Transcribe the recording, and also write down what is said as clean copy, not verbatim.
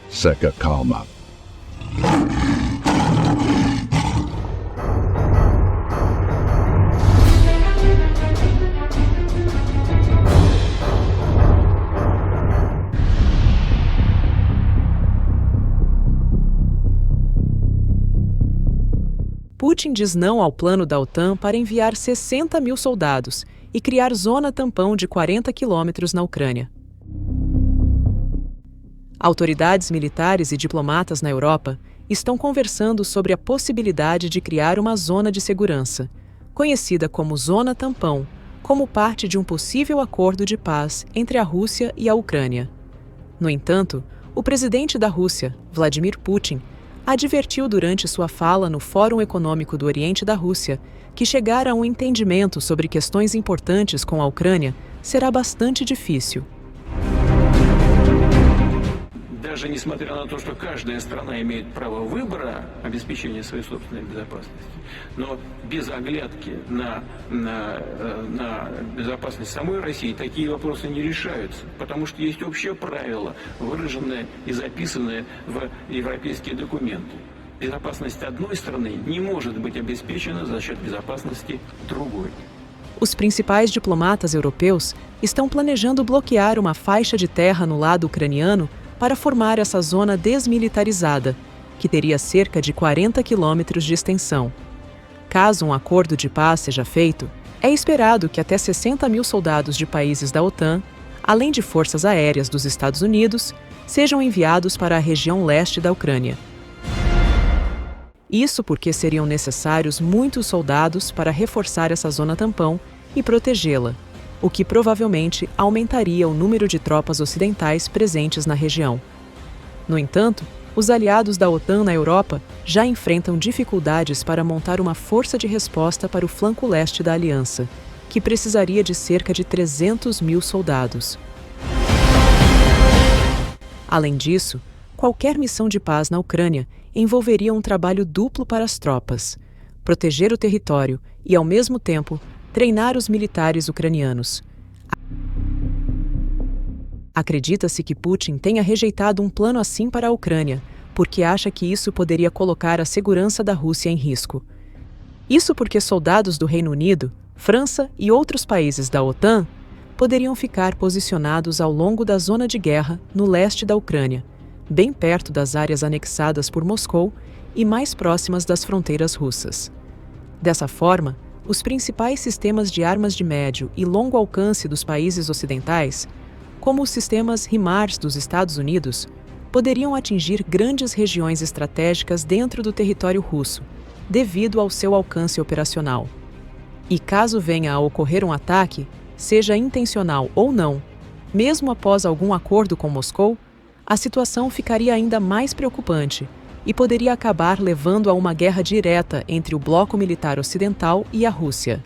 Seca calma. Putin diz não ao plano da OTAN para enviar 60 mil soldados e criar zona tampão de 40 quilômetros na Ucrânia. Autoridades militares e diplomatas na Europa estão conversando sobre a possibilidade de criar uma zona de segurança, conhecida como Zona Tampão, como parte de um possível acordo de paz entre a Rússia e a Ucrânia. No entanto, o presidente da Rússia, Vladimir Putin, advertiu durante sua fala no Fórum Econômico do Oriente da Rússia que chegar a um entendimento sobre questões importantes com a Ucrânia será bastante difícil. Даже несмотря на то, что каждая страна имеет право выбора обеспечения своей собственной безопасности, но без оглядки на безопасность самой России такие вопросы не решаются, потому что есть общее правило, выраженное и записанное в европейские документы. Безопасность одной страны не может быть обеспечена за счет безопасности другой. Os principais diplomatas europeus estão planejando bloquear uma faixa de terra no lado ucraniano para formar essa zona desmilitarizada, que teria cerca de 40 quilômetros de extensão. Caso um acordo de paz seja feito, é esperado que até 60 mil soldados de países da OTAN, além de forças aéreas dos Estados Unidos, sejam enviados para a região leste da Ucrânia. Isso porque seriam necessários muitos soldados para reforçar essa zona tampão e protegê-la, o que provavelmente aumentaria o número de tropas ocidentais presentes na região. No entanto, os aliados da OTAN na Europa já enfrentam dificuldades para montar uma força de resposta para o flanco leste da aliança, que precisaria de cerca de 300 mil soldados. Além disso, qualquer missão de paz na Ucrânia envolveria um trabalho duplo para as tropas: proteger o território e, ao mesmo tempo, treinar os militares ucranianos. Acredita-se que Putin tenha rejeitado um plano assim para a Ucrânia, porque acha que isso poderia colocar a segurança da Rússia em risco. Isso porque soldados do Reino Unido, França e outros países da OTAN poderiam ficar posicionados ao longo da zona de guerra no leste da Ucrânia, bem perto das áreas anexadas por Moscou e mais próximas das fronteiras russas. Dessa forma, os principais sistemas de armas de médio e longo alcance dos países ocidentais, como os sistemas HIMARS dos Estados Unidos, poderiam atingir grandes regiões estratégicas dentro do território russo, devido ao seu alcance operacional. E caso venha a ocorrer um ataque, seja intencional ou não, mesmo após algum acordo com Moscou, a situação ficaria ainda mais preocupante e poderia acabar levando a uma guerra direta entre o bloco militar ocidental e a Rússia.